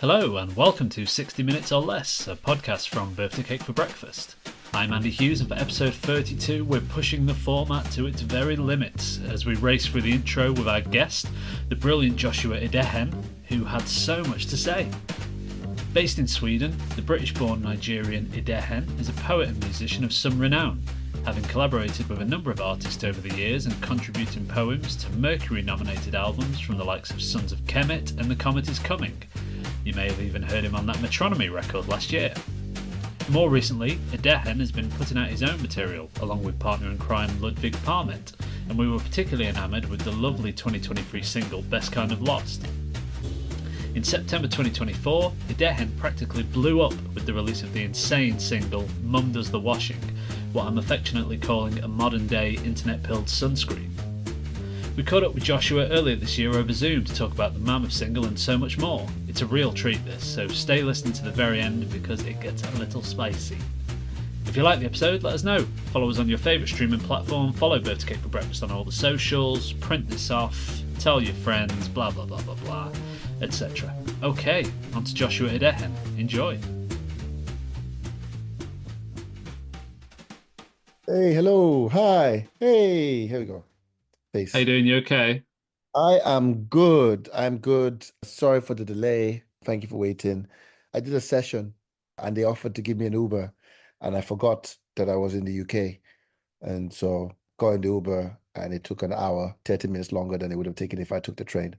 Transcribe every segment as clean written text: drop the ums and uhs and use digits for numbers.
Hello and welcome to 60 Minutes or Less, a podcast from Birthday Cake for Breakfast. I'm Andy Hughes and for episode 32 we're pushing the format to its very limits as we race through the intro with our guest, the brilliant Joshua Idehen, who had so much to say. Based in Sweden, the British-born Nigerian Idehen is a poet and musician of some renown, having collaborated with a number of artists over the years and contributing poems to Mercury-nominated albums from the likes of Sons of Kemet and The Comet is Coming. You may have even heard him on that Metronomy record last year. More recently, Idehen has been putting out his own material, along with partner in crime Ludvig Parment, and we were particularly enamoured with the lovely 2023 single Best Kind of Lost. In September 2024, Idehen practically blew up with the release of the insane single Mum Does the Washing, what I'm affectionately calling a modern-day internet-pilled Sunscreen. We caught up with Joshua earlier this year over Zoom to talk about the Mammoth single and so much more. It's a real treat this, so stay listening to the very end because it gets a little spicy. If you like the episode, let us know. Follow us on your favourite streaming platform, follow Birthday Cake for Breakfast on all the socials, print this off, tell your friends, blah blah blah blah blah, etc. Okay, on to Joshua Idehen. Enjoy. Hey, hello, hi, hey, here we go. How you Face. doing? You okay? I am good. I'm good. Sorry for the delay. Thank you for waiting. I did a session and they offered to give me an Uber, and I forgot that I was in the UK. And so got in the Uber and it took an hour, 30 minutes longer than it would have taken if I took the train.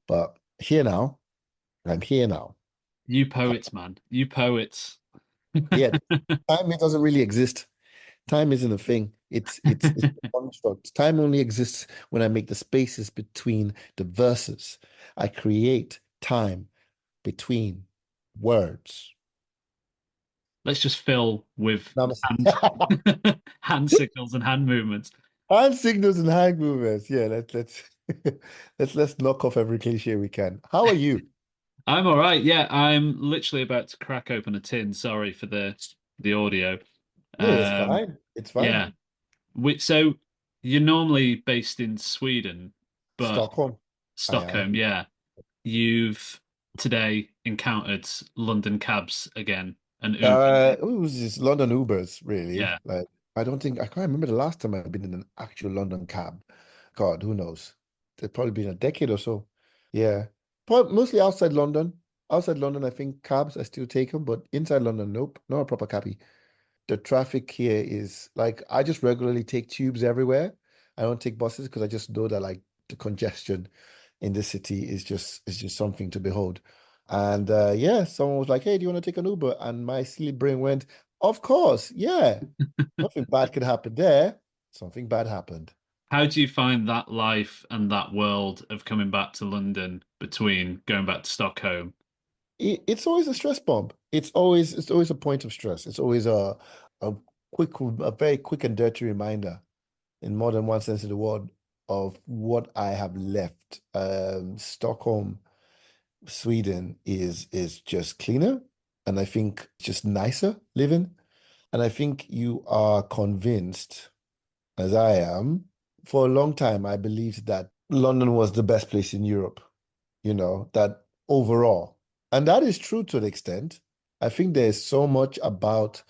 But here now, I'm here now. You poets, man. You poets. Yeah, time it doesn't really exist. Time isn't a thing. It's a construct. Time only exists when I make the spaces between the verses. I create time between words. Let's just fill with Namaste. hand, hand signals and hand movements. Hand signals and hand movements. Yeah, let's let's knock off every cliche we can. How are you? I'm all right. Yeah, I'm literally about to crack open a tin. Sorry for the audio. Yeah, it's Um, fine. It's yeah. fine. So you're normally based in Sweden, but Stockholm. I am. Stockholm, yeah. You've today encountered London cabs again and Ubers. It was just London Ubers, really. Yeah. Like, I can't remember the last time I've been in an actual London cab. God, who knows? It's probably been a decade or so. Yeah. Mostly outside London. Outside London, I think cabs, I still take them, but inside London, nope, not a proper cabbie. The traffic here is like, I just regularly take tubes everywhere. I don't take buses because I just know that like the congestion in the city is just something to behold. And yeah, someone was like, "Hey, do you want to take an Uber?" And my silly brain went, "Of course, yeah. Nothing bad could happen there. Something bad happened." How do you find that life and that world of coming back to London between going back to Stockholm? It's always a stress bomb. It's always a point of stress. It's always a a very quick and dirty reminder in more than one sense of the word of what I have left. Stockholm, Sweden is just cleaner, and I think just nicer living. And I think you are convinced, as I am, for a long time, I believed that London was the best place in Europe, that overall. And that is true to an extent. I think there's so much about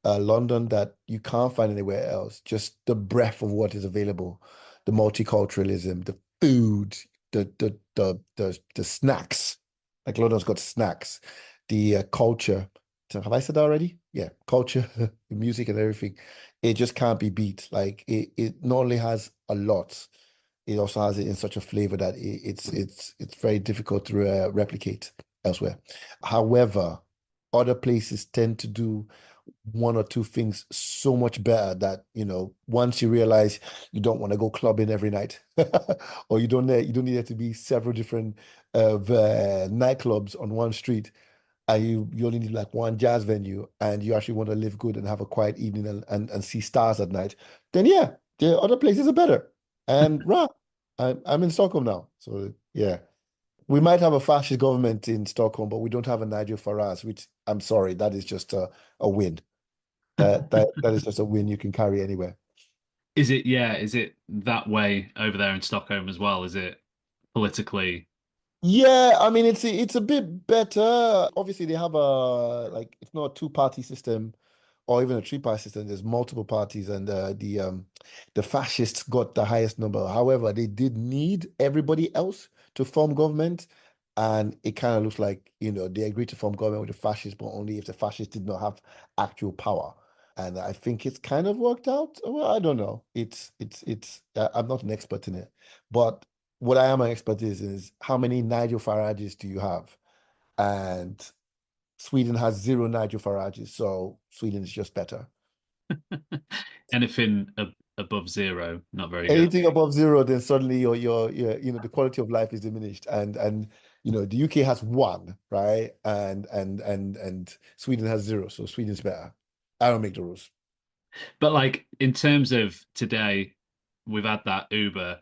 London that you can't find anywhere else. Just the breadth of what is available, the multiculturalism, the food, the snacks. Like London's got snacks, the culture. So have I said that already? Yeah, culture, the music and everything. It just can't be beat. Like it not only has a lot, it also has it in such a flavor that it's very difficult to replicate elsewhere. However, other places tend to do one or two things so much better that once you realize you don't want to go clubbing every night, or you don't need there to be several different nightclubs on one street, and you only need like one jazz venue, and you actually want to live good and have a quiet evening and see stars at night, then yeah, the other places are better. And rah, I'm in Stockholm now, so yeah. We might have a fascist government in Stockholm, but we don't have a Nigel Farage, which I'm sorry, that is just a win. That is just a win you can carry anywhere. Is it that way over there in Stockholm as well? Is it politically? Yeah, I mean it's a bit better. Obviously, they have a like it's not a two-party system or even a three-party system. There's multiple parties, and the fascists got the highest number. However, they did need everybody else to form government, and it kind of looks like they agreed to form government with the fascists, but only if the fascists did not have actual power. And I think it's kind of worked out. Well, I don't know. I'm not an expert in it, but what I am an expert is how many Nigel Farages do you have? And Sweden has zero Nigel Farages, so Sweden is just better. Anything above zero, not very good. Anything above zero, then suddenly the quality of life is diminished. And the UK has one, right? And Sweden has zero, so Sweden's better. I don't make the rules. But like in terms of today, we've had that Uber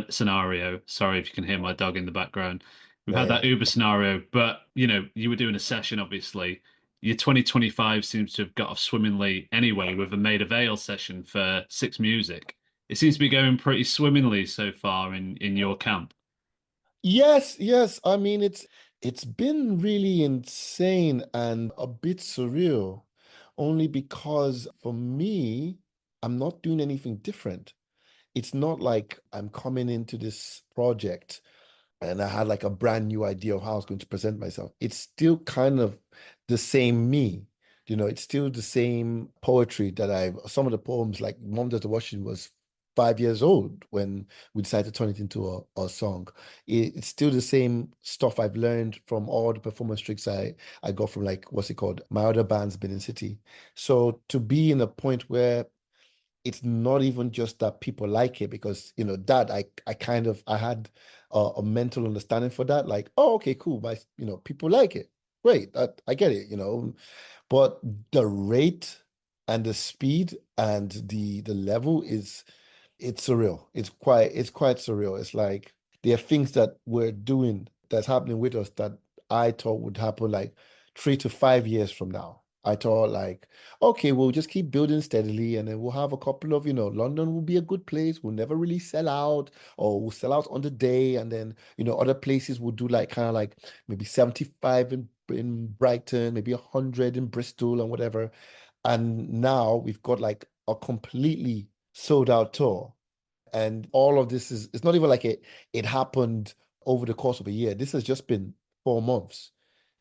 scenario. Sorry if you can hear my dog in the background. We've Yeah, had that yeah. Uber scenario, but you were doing a session, obviously. Your 2025 seems to have got off swimmingly anyway with a Made of Ale session for Six Music. It seems to be going pretty swimmingly so far in your camp. Yes, yes. I mean, it's been really insane and a bit surreal, only because for me, I'm not doing anything different. It's not like I'm coming into this project and I had like a brand new idea of how I was going to present myself. It's still kind of the same me. It's still the same poetry that some of the poems like Mom Does the Washing was 5 years old when we decided to turn it into a song. It's still the same stuff I've learned from all the performance tricks I got from like, what's it called? My other bands, Benin City. So to be in a point where it's not even just that people like it because that I kind of I had a mental understanding for that, like, oh, okay, cool, but people like it, great, I get it, but the rate and the speed and the level is it's surreal. It's quite surreal. It's like there are things that we're doing that's happening with us that I thought would happen like 3 to 5 years from now. I thought like, okay, we'll just keep building steadily and then we'll have a couple of, London will be a good place. We'll never really sell out or we'll sell out on the day. And then, other places will do like kind of like maybe 75 in Brighton, maybe 100 in Bristol and whatever. And now we've got like a completely sold out tour. And all of this it's not even like it happened over the course of a year. This has just been 4 months.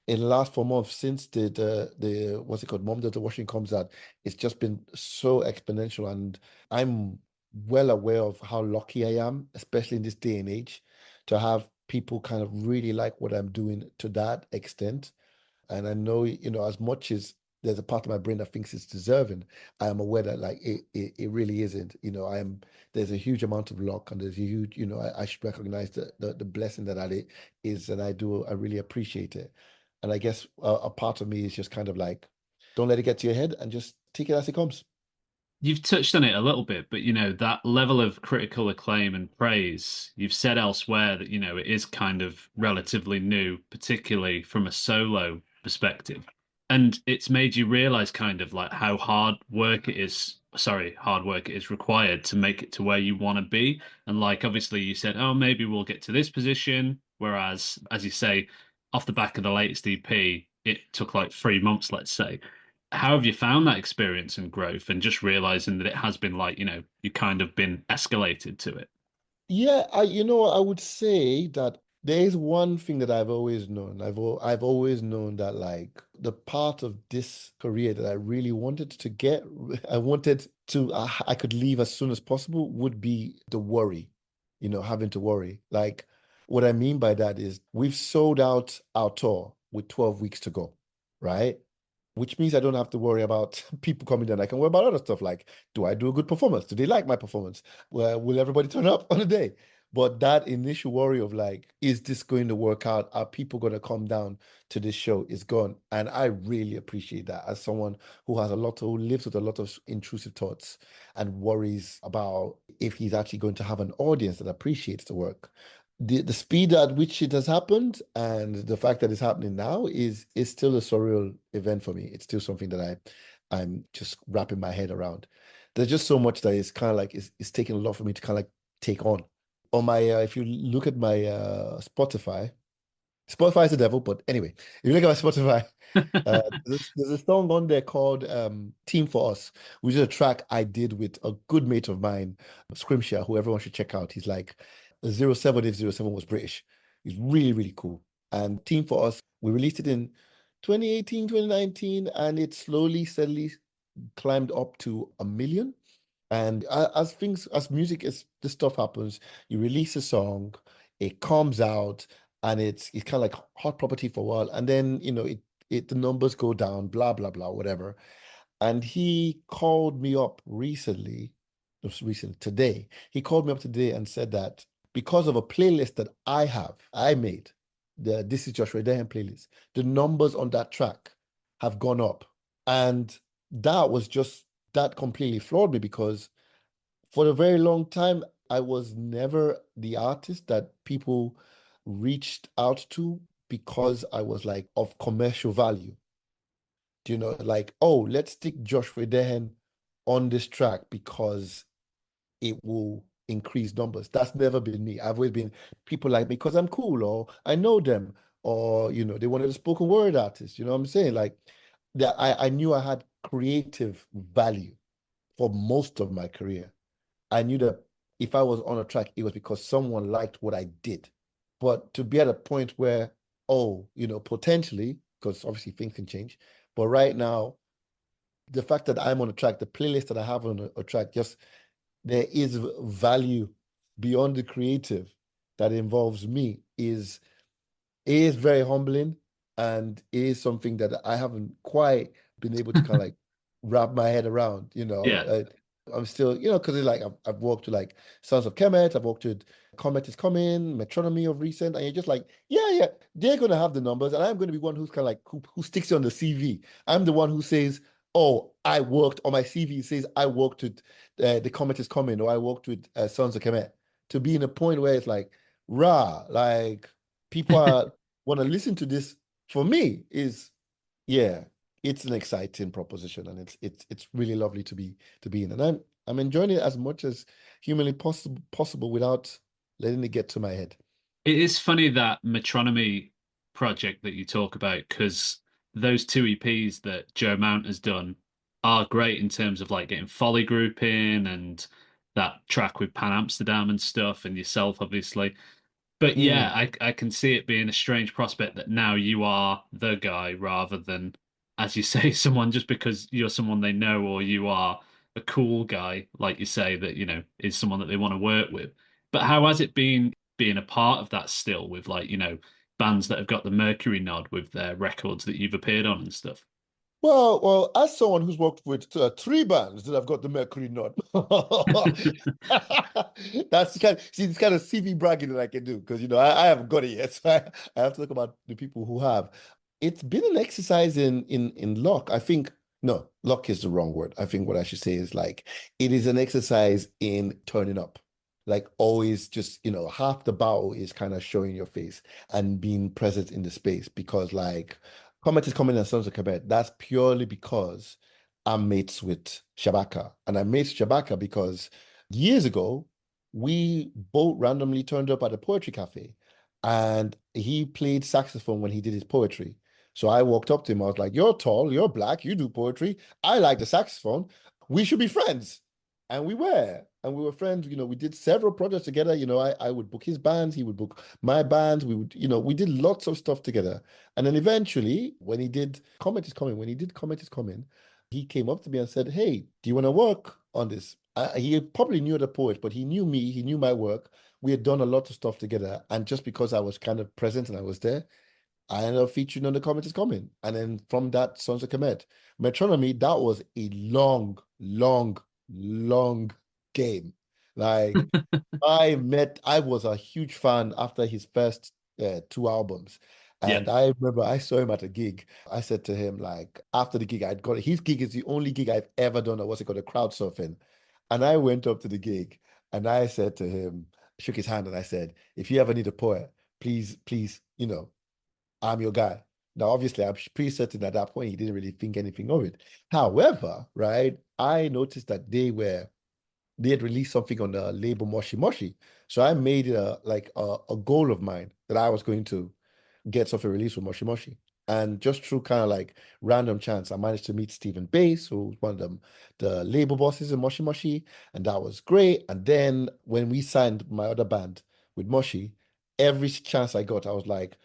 In the last 4 months, since the what's it called, Mom Does the Washing comes out, it's just been so exponential. And I'm well aware of how lucky I am, especially in this day and age, to have people kind of really like what I'm doing to that extent. And I know, as much as there's a part of my brain that thinks it's deserving, I am aware that like it really isn't. There's a huge amount of luck and there's a huge, I should recognize the blessing that it is, and I really appreciate it. And I guess a part of me is just kind of like, don't let it get to your head and just take it as it comes. You've touched on it a little bit, but that level of critical acclaim and praise, you've said elsewhere that, it is kind of relatively new, particularly from a solo perspective. And it's made you realize kind of like how hard work it is required to make it to where you want to be. And like obviously you said, oh, maybe we'll get to this position. Whereas, as you say, off the back of the latest EP, it took like 3 months, let's say. How have you found that experience and growth and just realizing that it has been like, you kind of been escalated to it? Yeah, I would say that there is one thing that I've always known. I've always known that like the part of this career that I really wanted to get, I wanted to, I could leave as soon as possible would be the worry, having to worry. Like what I mean by that is we've sold out our tour with 12 weeks to go, right? Which means I don't have to worry about people coming down. I can worry about other stuff like, do I do a good performance? Do they like my performance? Well, will everybody turn up on the day? But that initial worry of like, is this going to work out? Are people going to come down to this show is gone. And I really appreciate that as someone who lives with a lot of intrusive thoughts and worries about if he's actually going to have an audience that appreciates the work. The speed at which it has happened and the fact that it's happening now is still a surreal event for me. It's still something that I'm just wrapping my head around. There's just so much that is kind of like it's taking a lot for me to kind of like take on. On my if you look at my Spotify, Spotify is the devil, but anyway, if you look at my Spotify, there's a song on there called Team for Us, which is a track I did with a good mate of mine, Scrimshire, who everyone should check out. He's like 07 if 07 was British. He's really, really cool. And Team for Us, we released it in 2018, 2019, and it slowly, steadily climbed up to 1 million. And as things, as music, as this stuff happens, you release a song, it comes out, and it's kind of like hot property for a while, and then the numbers go down, blah blah blah, whatever. And he called me up recently, just recent today. He called me up today and said that because of a playlist that I made, the This Is Joshua Idehen playlist, the numbers on that track have gone up, and that was just that completely floored me because for a very long time, I was never the artist that people reached out to because I was like of commercial value. Do you know, like, oh, let's stick Joshua Dehen on this track because it will increase numbers. That's never been me. I've always been people like me because I'm cool or I know them or, they wanted a spoken word artist. You know what I'm saying? Like that I knew I had creative value for most of my career. I knew that if I was on a track, it was because someone liked what I did. But to be at a point where, oh, potentially, because obviously things can change, but right now, the fact that I'm on a track, the playlist that I have on a track, just there is value beyond the creative that involves me is very humbling and is something that I haven't quite been able to kind of like wrap my head around, Yeah. I'm still, because it's like I've worked with like Sons of Kemet, I've worked with Comet is coming, Metronomy of recent, and you're just like, yeah, they're gonna have the numbers, and I'm gonna be one who's kind of like who sticks it on the CV. I'm the one who says, oh, I worked on my CV says I worked with the Comet is coming, or I worked with Sons of Kemet. To be in a point where it's like, rah, like people are want to listen to this for me is yeah, it's an exciting proposition and it's really lovely to be in. And I'm enjoying it as much as humanly possible without letting it get to my head. It is funny that Metronomy project that you talk about because those two EPs that Joe Mount has done are great in terms of like getting Folly Group in and that track with Pan Amsterdam and stuff and yourself, obviously. But yeah, Mm. I can see it being a strange prospect that now you are the guy rather than, as you say, someone just because you're someone they know or you are a cool guy, like you say, that, is someone that they want to work with. But how has it been being a part of that still with like, bands that have got the Mercury nod with their records that you've appeared on and stuff? Well, as someone who's worked with three bands that have got the Mercury nod, that's the kind. See, it's kind of CV bragging that I can do because I haven't got it yet, so I have to talk about the people who have. It's been an exercise in luck. I think no, luck is the wrong word. I think what I should say is like it is an exercise in turning up. Like always, just half the battle is kind of showing your face and being present in the space because like. Comet is coming and Sons of Kemet. That's purely because I'm mates with Shabaka. And I'm mates with Shabaka because years ago, we both randomly turned up at a poetry cafe and he played saxophone when he did his poetry. So I walked up to him. I was like, you're tall, you're black, you do poetry. I like the saxophone. We should be friends. And we were. And we were friends. We did several projects together. I would book his bands, he would book my bands. We would, we did lots of stuff together. And then eventually, when he did Comet is Coming, when he did Comet is Coming, he came up to me and said, hey, do you want to work on this? He probably knew the poet, but he knew me, he knew my work. We had done a lot of stuff together. And just because I was kind of present and I was there, I ended up featuring on the Comet is Coming. And then from that, Sons of Kemet. Metronomy, that was a long, long, long game. Like, I was a huge fan after his first two albums. Yeah. And I remember I saw him at a gig. I said to him, like, after the gig, I'd got his gig is the only gig I've ever done. Or what's it called? A crowd surfing. And I went up to the gig and I said to him, shook his hand and I said, if you ever need a poet, please, I'm your guy. Now, obviously, I'm pretty certain at that point he didn't really think anything of it. However, right, I noticed that they had released something on the label Moshi Moshi. So I made it like a goal of mine that I was going to gets off a release with Moshi Moshi. And just through kind of like random chance, I managed to meet Stephen Bass, who's one of the label bosses in Moshi Moshi, and that was great. And then when we signed my other band with Moshi, every chance I got, I was like,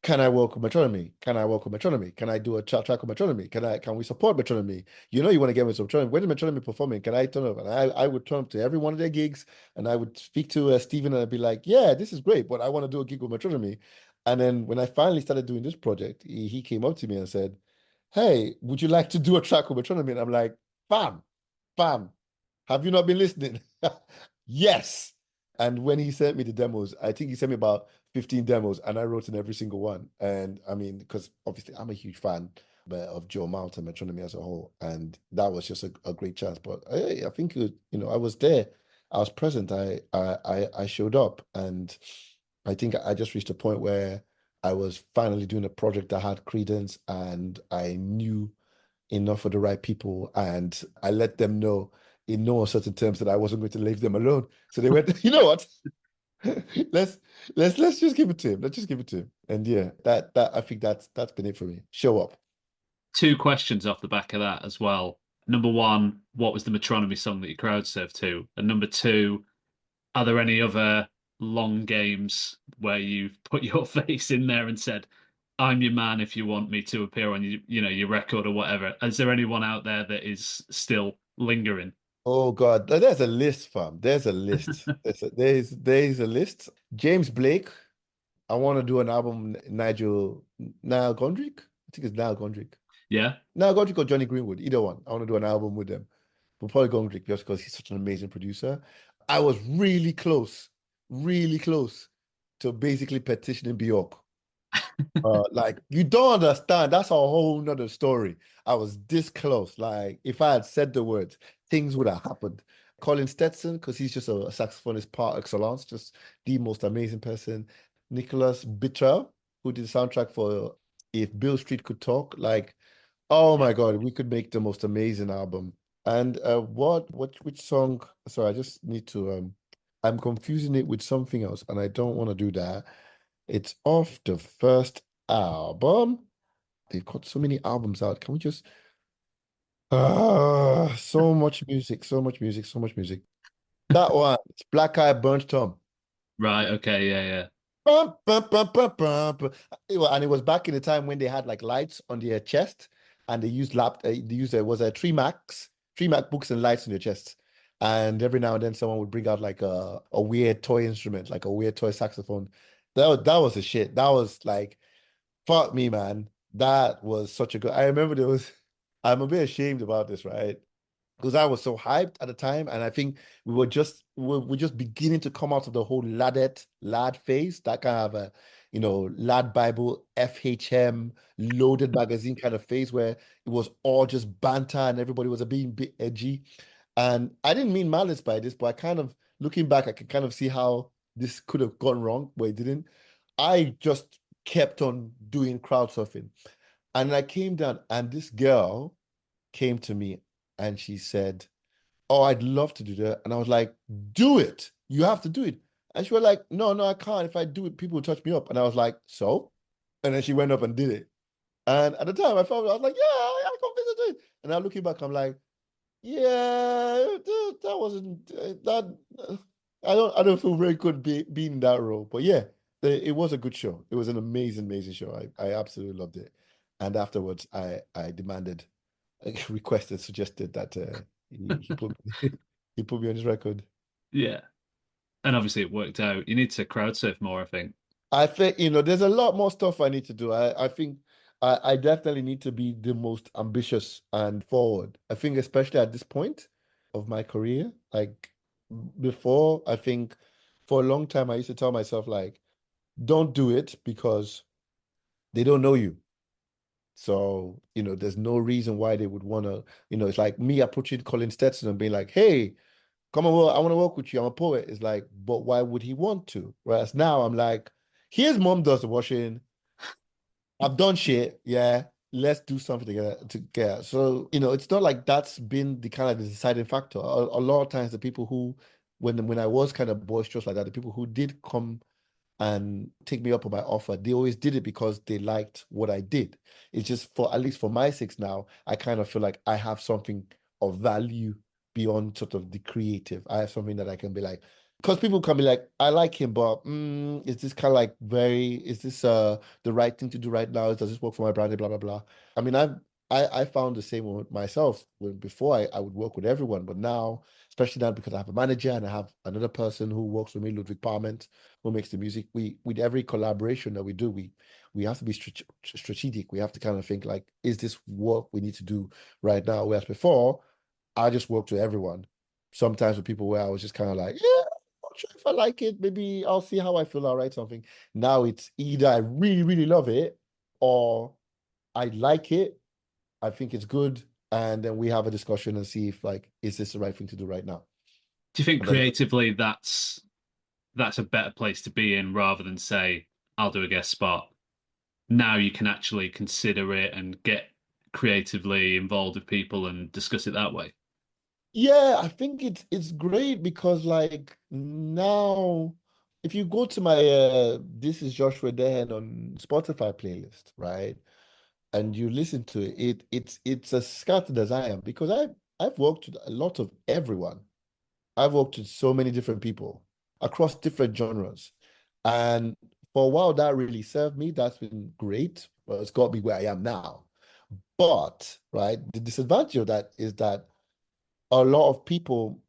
can I work with Metronomy? Can I work with Metronomy? Can I do a track with Metronomy? Can we support Metronomy? You know you want to get with Metronomy. When is Metronomy performing? Can I turn up? And I would turn up to every one of their gigs, and I would speak to Steven, and I'd be like, yeah, this is great, but I want to do a gig with Metronomy. And then when I finally started doing this project, he came up to me and said, hey, would you like to do a track with Metronomy? And I'm like, bam, bam. Have you not been listening? Yes. And when he sent me the demos, I think he sent me about 15 demos, and I wrote in every single one. And I mean, because obviously I'm a huge fan of Joe Mount and Metronomy as a whole. And that was just a great chance. But I think I was there. I was present. I showed up. And I think I just reached a point where I was finally doing a project that had credence, and I knew enough of the right people, and I let them know in no uncertain terms that I wasn't going to leave them alone. So they went, you know what? let's let's just give it to him. Let's just give it to him. And yeah, that I think that's been it for me. Show up. Two questions off the back of that as well. Number one, what was the Metronomy song that you crowd surfed to? And number two, are there any other long games where you've put your face in there and said, "I'm your man if you want me to appear on your record or whatever"? Is there anyone out there that is still lingering? Oh God, there's a list, fam. There's a list. There's a list. James Blake. I want to do an album. Niall Gondrick. I think it's Niall Gondrick. Yeah. Niall Gondrick or Johnny Greenwood. Either one. I want to do an album with them. But probably Gondrick just because he's such an amazing producer. I was really close to basically petitioning Bjork. Like you don't understand. That's a whole nother story. I was this close. Like if I had said the words, things would have happened. Colin Stetson, because he's just a saxophonist par excellence, just the most amazing person. Nicholas Bittrell, who did the soundtrack for If Bill Street Could Talk. Like, oh Yeah. my God, we could make the most amazing album. And which song? Sorry, I just need to I'm confusing it with something else, and I don't want to do that. It's off the first album. They've got so many albums out. Can we just so much music, so much music, so much music. That one, it's Black Eye Burnt Thumb. Right. Okay. Yeah. Yeah. Bum, bum, bum, bum, bum, bum. And it was back in the time when they had like lights on their chest, and they used was a three MacBooks and lights on your chest. And every now and then someone would bring out like a weird toy instrument, like a weird toy saxophone. That was a shit. That was like fuck me, man. That was such a good. I remember there was. I'm a bit ashamed about this, right? Because I was so hyped at the time, and I think we're just beginning to come out of the whole lad phase, that kind of a lad Bible FHM loaded magazine kind of phase where it was all just banter and everybody was being a bit edgy. And I didn't mean malice by this, but I kind of looking back, I can kind of see how this could have gone wrong, but it didn't. I just kept on doing crowd surfing. And I came down, and this girl came to me and she said, oh, I'd love to do that. And I was like, do it. You have to do it. And she was like, no, no, I can't. If I do it, people will touch me up. And I was like, so? And then she went up and did it. And at the time, I was like, yeah, I confess to do it. And now looking back, I'm like, yeah, that wasn't that. I don't feel very good being in that role. But yeah, it was a good show. It was an amazing show. I absolutely loved it. And afterwards, I demanded, requested, suggested that he put me, he put me on his record. Yeah. And obviously it worked out. You need to crowd surf more, I think. I think, there's a lot more stuff I need to do. I think I definitely need to be the most ambitious and forward. I think especially at this point of my career, like before, I think for a long time I used to tell myself like, don't do it because they don't know you. So, there's no reason why they would want to, it's like me approaching Colin Stetson and being like, hey, come on, well, I want to work with you. I'm a poet. It's like, but why would he want to? Whereas now I'm like, his mom does the washing. I've done shit. Yeah. Let's do something together. So, it's not like that's been the kind of the deciding factor. A lot of times the people who, when I was kind of boisterous like that, the people who did come and take me up on my offer. They always did it because they liked what I did. It's just for, at least for my sakes now, I kind of feel like I have something of value beyond sort of the creative. I have something that I can be like, because people can be like, I like him, but is this kind of like is this the right thing to do right now? Does this work for my brand? Blah blah blah. I mean, I found the same with myself when before I would work with everyone, but now, especially now because I have a manager and I have another person who works with me, Ludvig Parment, who makes the music. We with every collaboration that we do, we have to be strategic. We have to kind of think like, is this work we need to do right now? Whereas before, I just worked with everyone. Sometimes with people where I was just kind of like, yeah, I'm not sure if I like it. Maybe I'll see how I feel. I'll write something. Now it's either I really, really love it or I like it. I think it's good. And then we have a discussion and see if like, is this the right thing to do right now? Do you think And then creatively that's a better place to be in rather than say, I'll do a guest spot? Now you can actually consider it and get creatively involved with people and discuss it that way. yeah, I think it's great because like now if you go to my This Is Joshua Dehen on Spotify playlist, right? And you listen to it's as scattered as I am because I've worked with a lot of everyone. I've worked with so many different people across different genres. And for a while that really served me. That's been great. Well, it's got me where I am now. But right, the disadvantage of that is that a lot of people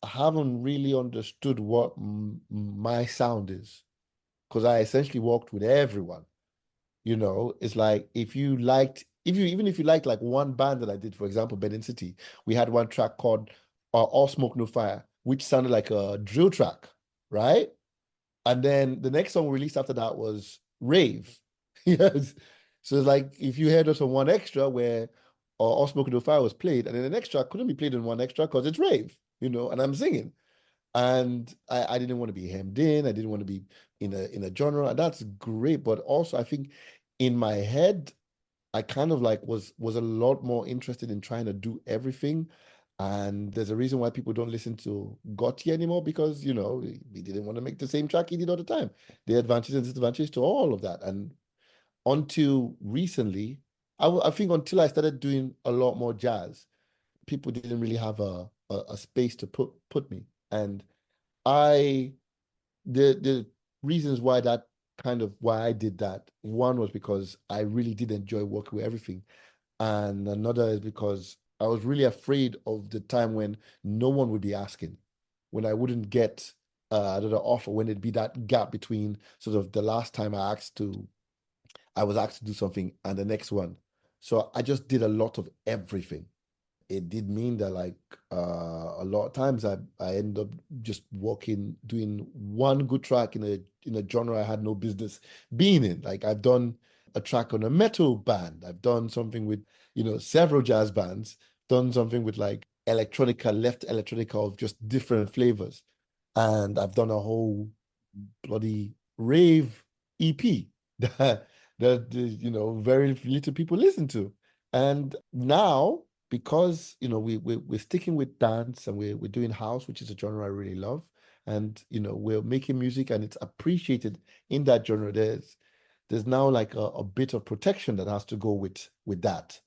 haven't really understood what my sound is because I essentially worked with everyone. It's like if you liked, if you even if you liked like one band that I did, for example, Benin City, we had one track called All Smoke No Fire, which sounded like a drill track, right? And then the next song we released after that was Rave. Yes. So it's like if you heard us on One Extra where All Smoke No Fire was played, and then the next track couldn't be played in One Extra because it's Rave, and I'm singing. And I didn't want to be hemmed in. I didn't want to be in a genre, and that's great. But also, I think in my head, I kind of like was a lot more interested in trying to do everything. And there's a reason why people don't listen to Gotti anymore because he didn't want to make the same track he did all the time. The advantages and disadvantages to all of that. And until recently, I think until I started doing a lot more jazz, people didn't really have a space to put me. And I the reasons why that kind of why I did that, one was because I really did enjoy working with everything. And another is because I was really afraid of the time when no one would be asking, when I wouldn't get another offer, when it'd be that gap between sort of the last time I was asked to do something and the next one. So I just did a lot of everything. It did mean that like a lot of times I end up just doing one good track in a genre I had no business being in. Like I've done a track on a metal band. I've done something with, several jazz bands, done something with like electronica, left electronica of just different flavors. And I've done a whole bloody rave EP that very little people listen to. And now, because we're sticking with dance and we're doing house, which is a genre I really love, and we're making music and it's appreciated in that genre. There's now like a bit of protection that has to go with that.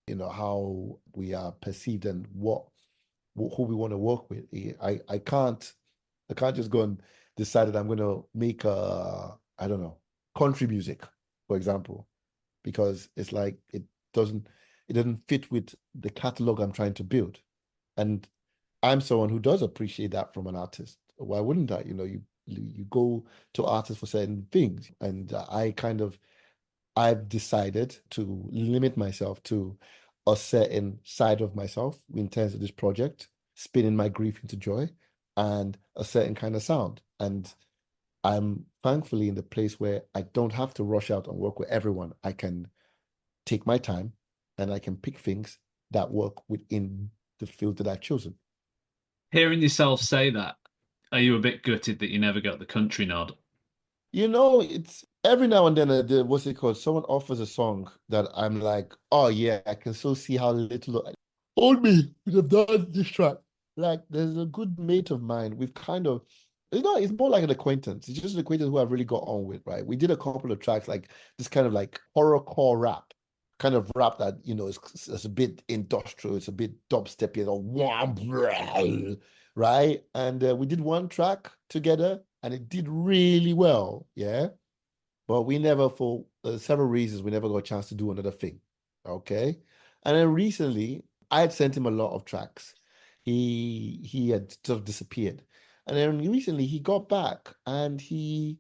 How we are perceived and who we want to work with. I can't just go and decide that I'm going to make I don't know, country music, for example, because it's like doesn't it doesn't fit with the catalog I'm trying to build. And I'm someone who does appreciate that from an artist. Why wouldn't I? You go to artists for certain things, and I've decided to limit myself to a certain side of myself in terms of this project, spinning my grief into joy, and a certain kind of sound. And I'm thankfully in the place where I don't have to rush out and work with everyone. I can take my time and I can pick things that work within the field that I've chosen. Hearing yourself say that, are you a bit gutted that you never got the country nod? It's every now and then, what's it called? Someone offers a song that I'm like, oh yeah, I can still see how little old me would have done this track. Like, there's a good mate of mine. We've kind of it's more like an acquaintance. It's just an acquaintance who I've really got on with, right? We did a couple of tracks like this kind of like horrorcore rap, kind of rap that, it's a bit industrial, it's a bit dubstep, right? And we did one track together and it did really well, yeah. But we never, for several reasons, we never got a chance to do another thing. Okay. And then recently, I had sent him a lot of tracks. He had sort of disappeared. And then recently he got back and he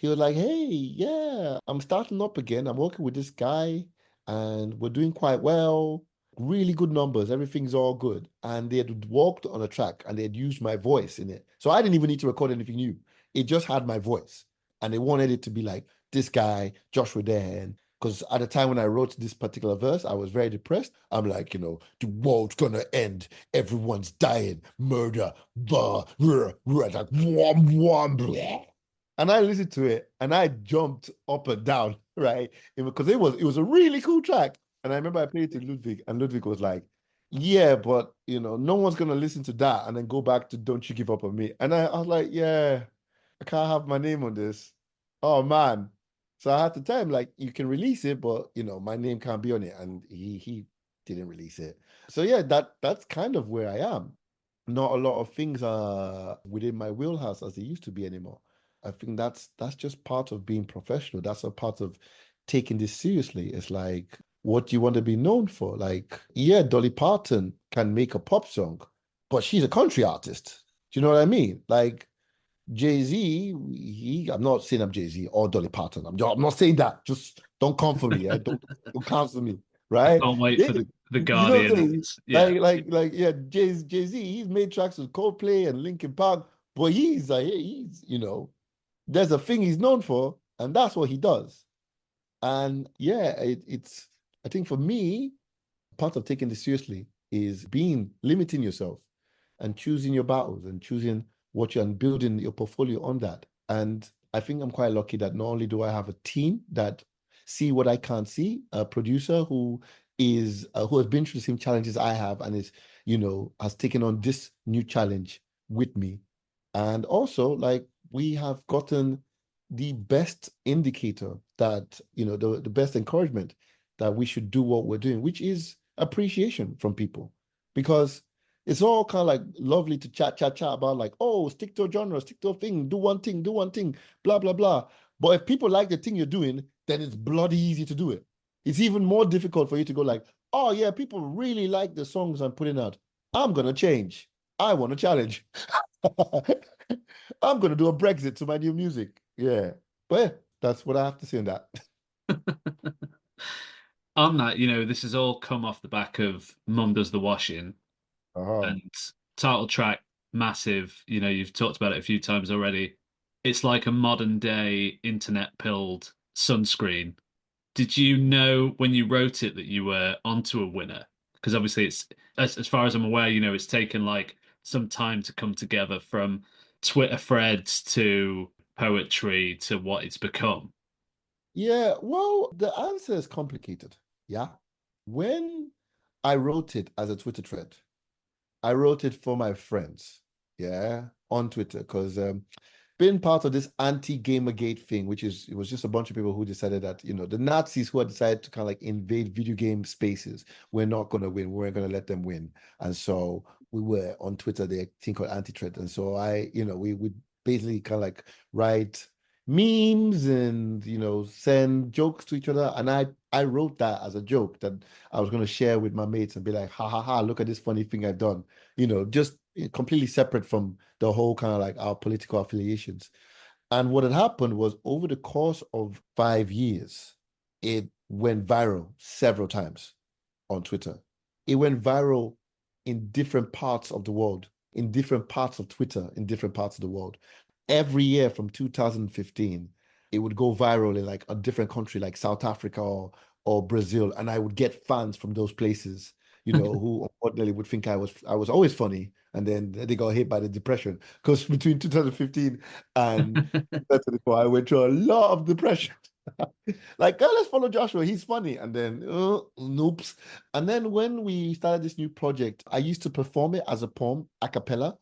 was like, hey, yeah, I'm starting up again. I'm working with this guy and we're doing quite well. Really good numbers. Everything's all good. And they had worked on a track and they had used my voice in it. So I didn't even need to record anything new. It just had my voice. And they wanted it to be like this guy, Joshua Dehan, because at the time when I wrote this particular verse, I was very depressed. I'm like, the world's gonna end, everyone's dying, murder, blah, rah, rah, like, wham, wham, blah. And I listened to it and I jumped up and down, right? Because it was a really cool track. And I remember I played it to Ludwig, and Ludwig was like, yeah, but no one's gonna listen to that and then go back to Don't You Give Up on Me. And I was like, yeah, I can't have my name on this. Oh man. So I had to tell him, like, you can release it, but my name can't be on it. And he didn't release it. So yeah, that's kind of where I am. Not a lot of things are within my wheelhouse as they used to be anymore. I think that's just part of being professional. That's a part of taking this seriously. It's like, what do you want to be known for? Like, yeah, Dolly Parton can make a pop song, but she's a country artist. Do you know what I mean? Like, Jay-Z, I'm not saying I'm Jay-Z or Dolly Parton. I'm not saying that. Just don't come for me. Don't cancel me, I right? can't wait for the You know what I'm Guardian. saying? Yeah. Yeah, Jay-Z, he's made tracks with Coldplay and Linkin Park, but there's a thing he's known for, and that's what he does. And yeah, it's I think for me, part of taking this seriously is limiting yourself and choosing your battles and choosing what you're and building your portfolio on that. And I think I'm quite lucky that not only do I have a team that see what I can't see, a producer who has been through the same challenges I have and has taken on this new challenge with me. And also, like, we have gotten the best indicator that, the best encouragement that we should do what we're doing, which is appreciation from people. Because it's all kind of like lovely to chat about, like, oh, stick to a genre, stick to a thing, do one thing, blah, blah, blah. But if people like the thing you're doing, then it's bloody easy to do it. It's even more difficult for you to go like, oh yeah, people really like the songs I'm putting out. I'm gonna change. I want a challenge. I'm gonna do a Brexit to my new music. Yeah. But yeah, that's what I have to say on that. On that, this has all come off the back of Mum Does the Washing Uh-huh. and title track massive. You've talked about it a few times already. It's like a modern day internet pilled sunscreen. Did you know when you wrote it that you were onto a winner? Because obviously it's as far as I'm aware, it's taken like some time to come together from Twitter threads to poetry to what it's become. Yeah, well, the answer is complicated. Yeah. When I wrote it as a Twitter thread, I wrote it for my friends. Yeah, on Twitter, because being part of this anti-Gamergate thing, it was just a bunch of people who decided that, the Nazis who had decided to kind of like invade video game spaces, we're not going to win. We weren't going to let them win. And so we were on Twitter, they think called anti-threat. And so we would basically kind of like write memes and, send jokes to each other. And I wrote that as a joke that I was going to share with my mates and be like, ha ha ha, look at this funny thing I've done, just completely separate from the whole kind of like our political affiliations. And what had happened was over the course of 5 years, it went viral several times on Twitter. It went viral in different parts of the world, in different parts of Twitter, in different parts of the world. Every year from 2015, it would go viral in like a different country, like South Africa or Brazil, and I would get fans from those places, who unfortunately would think I was always funny, and then they got hit by the depression because between 2015 and 2024, I went through a lot of depression. Like, oh, let's follow Joshua. He's funny. And then, noops. And then when we started this new project, I used to perform it as a poem a cappella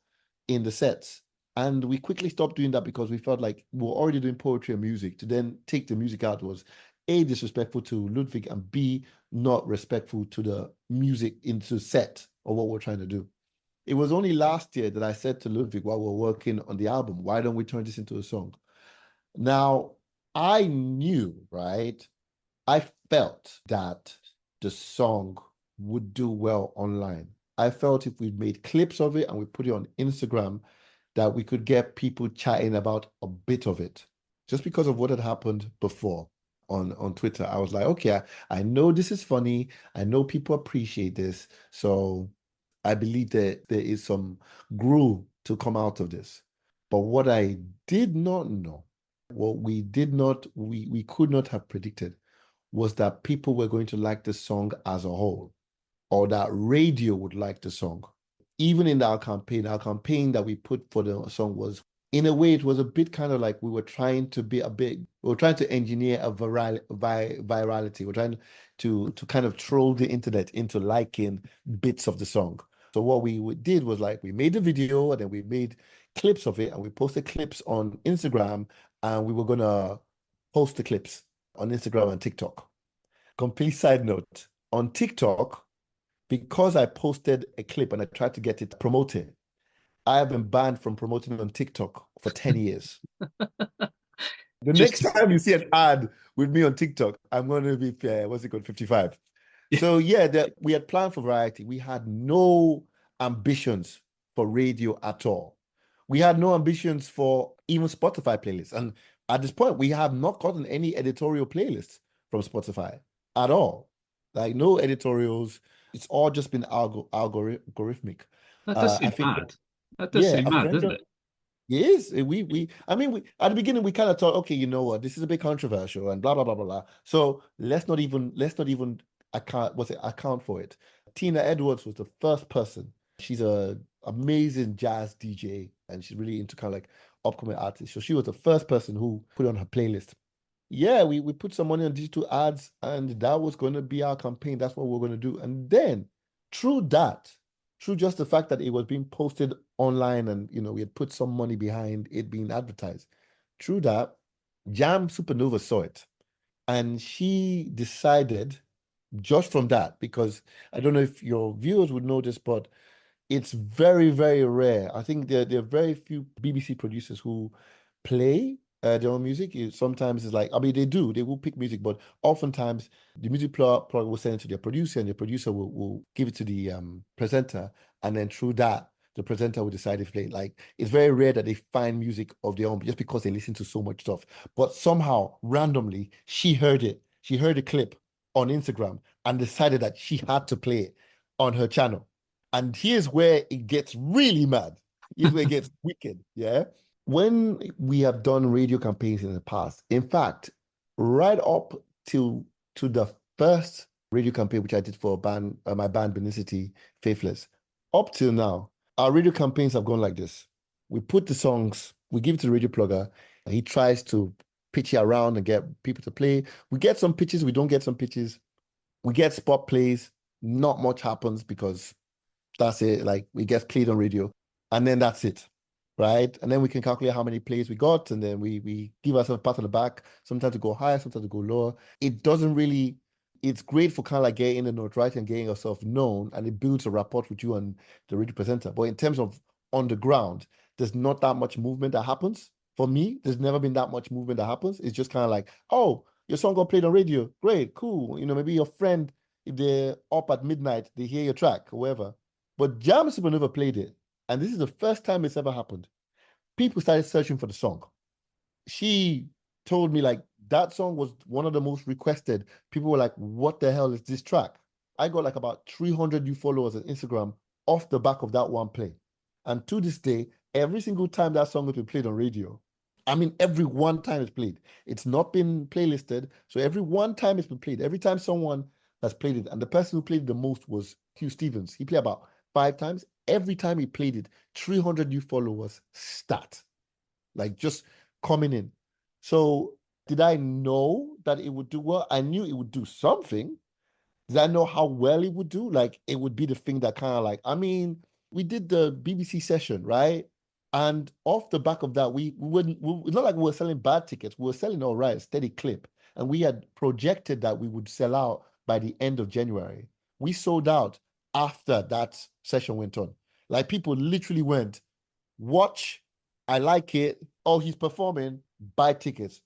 in the sets. And we quickly stopped doing that because we felt like we were already doing poetry and music. To then take the music out was A, disrespectful to Ludwig, and B, not respectful to the music into set or what we're trying to do. It was only last year that I said to Ludwig while we're working on the album, why don't we turn this into a song? Now, I knew, right? I felt that the song would do well online. I felt if we made clips of it and we put it on Instagram, that we could get people chatting about a bit of it. Just because of what had happened before on Twitter, I was like, okay, I know this is funny. I know people appreciate this. So I believe that there is some groove to come out of this. But what I did not know, what we could not have predicted was that people were going to like the song as a whole, or that radio would like the song. Even in our campaign that we put for the song was, in a way, it was a bit kind of like we were trying to engineer a virality. We're trying to kind of troll the internet into liking bits of the song. So what we did was like we made the video and then we made clips of it and we posted clips on Instagram, and we were gonna post the clips on Instagram and TikTok. Complete side note, on TikTok, because I posted a clip and I tried to get it promoted, I have been banned from promoting on TikTok for 10 years. The Just next time you see an ad with me on TikTok, I'm going to be, what's it called, 55. So yeah, we had planned for variety. We had no ambitions for radio at all. We had no ambitions for even Spotify playlists. And at this point, we have not gotten any editorial playlists from Spotify at all. Like no editorials. It's all just been algorithmic. that does I seem think, mad. That does yeah, seem a mad, friend doesn't of it? Yes, I mean, at the beginning we kind of thought, okay, you know what, this is a bit controversial and blah blah blah blah blah. So let's not even account for it. Tina Edwards was the first person. She's a amazing jazz DJ and she's really into kind of like upcoming artists. So she was the first person who put it on her playlist. Yeah, we put some money on digital ads and that was going to be our campaign. That's what we're going to do. And then through that, through just the fact that it was being posted online and we had put some money behind it being advertised, through that, Jam Supernova saw it and she decided just from that, because I don't know if your viewers would know this, but it's very, very rare. I think there are very few BBC producers who play their own music. Sometimes it's like, I mean, they will pick music, but oftentimes the music plug will send it to their producer, and the producer will give it to the presenter, and then through that, the presenter will decide if they like. It's very rare that they find music of their own just because they listen to so much stuff. But somehow, randomly, she heard it. She heard a clip on Instagram and decided that she had to play it on her channel. And here's where it gets really mad. Here's where it gets wicked. Yeah. When we have done radio campaigns in the past, in fact, right up to the first radio campaign, which I did for my band Benicity Faithless, up till now, our radio campaigns have gone like this. We put the songs, we give it to the radio plugger, and he tries to pitch it around and get people to play. We get some pitches, we don't get some pitches. We get spot plays. Not much happens because that's it. Like it gets played on radio, and then that's it, right? And then we can calculate how many plays we got, and then we give ourselves a pat on the back. Sometimes to go higher, sometimes to go lower. It doesn't really. It's great for kind of like getting the notoriety and getting yourself known, and it builds a rapport with you and the radio presenter. But in terms of on the ground, there's not that much movement that happens. For me, there's never been that much movement that happens. It's just kind of like, oh, your song got played on radio. Great, cool. Maybe your friend, if they're up at midnight, they hear your track or whatever. But Jam Supernova played it, and this is the first time it's ever happened. People started searching for the song. She told me like that song was one of the most requested. People were like, "What the hell is this track?" I got like about 300 new followers on Instagram off the back of that one play. And to this day, every single time that song has been played on radio, I mean, every one time it's played. It's not been playlisted. So every one time it's been played, every time someone has played it, and the person who played the most was Hugh Stevens. He played about 5 times. Every time he played it, 300 new followers start, like just coming in. So did I know that it would do well? I knew it would do something. Did I know how well it would do? Like it would be the thing that kind of like, I mean, we did the BBC session, right? And off the back of that, we wouldn't, it's not like we were selling bad tickets. We were selling all right, steady clip. And we had projected that we would sell out by the end of January. We sold out after that session went on. Like people literally went, watch, I like it. Oh, he's performing, buy tickets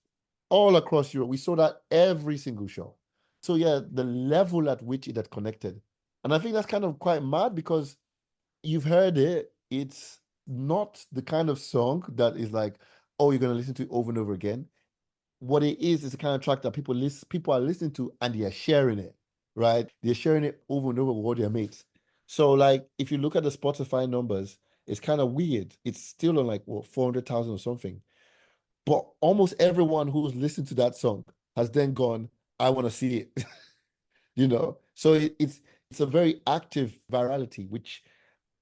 all across Europe. We sold out every single show. So yeah, the level at which it had connected. And I think that's kind of quite mad because you've heard it. It's not the kind of song that is like, oh, you're gonna listen to it over and over again. What it is the kind of track that people are listening to and they are sharing it, right? They're sharing it over and over with all their mates. So like if you look at the Spotify numbers, it's kind of weird. It's still on like what 400,000 or something. But almost everyone who's listened to that song has then gone, I want to see it, So it's a very active virality, which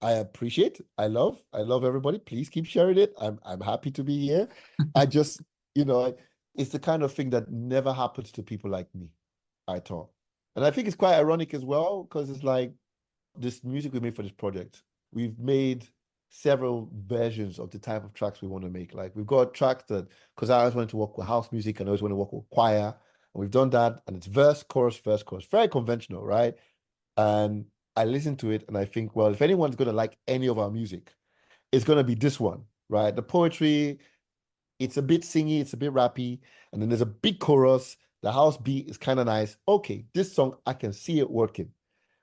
I appreciate. I love everybody. Please keep sharing it. I'm happy to be here. I just, you know, it's the kind of thing that never happens to people like me, I thought. And I think it's quite ironic as well, because it's like this music we made for this project. We've made several versions of the type of tracks we want to make. Like we've got tracks that, because I always wanted to work with house music and I always want to work with choir. And we've done that, and it's verse, chorus, very conventional, right? And I listen to it and I think, well, if anyone's going to like any of our music, it's going to be this one, right? The poetry, it's a bit singy, it's a bit rappy, and then there's a big chorus. The house beat is kind of nice. Okay, this song, I can see it working.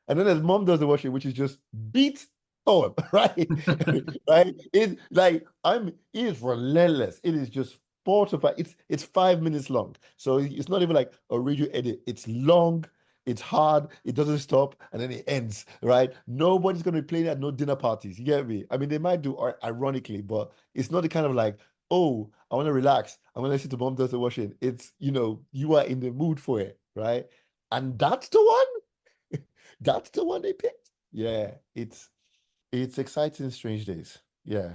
And then his mom does the worship, which is just beat poem, right? Right? It's like it is relentless. It is just 4 to 5. It's 5 minutes long. So it's not even like a radio edit. It's long, it's hard, it doesn't stop, and then it ends, right? Nobody's gonna be playing at no dinner parties. You get me? I mean, they might do ironically, but it's not the kind of like, oh, I want to relax. I'm gonna listen to mom does the washing. It's you are in the mood for it, right? And that's the one. That's the one they picked. Yeah, it's exciting, strange days. Yeah.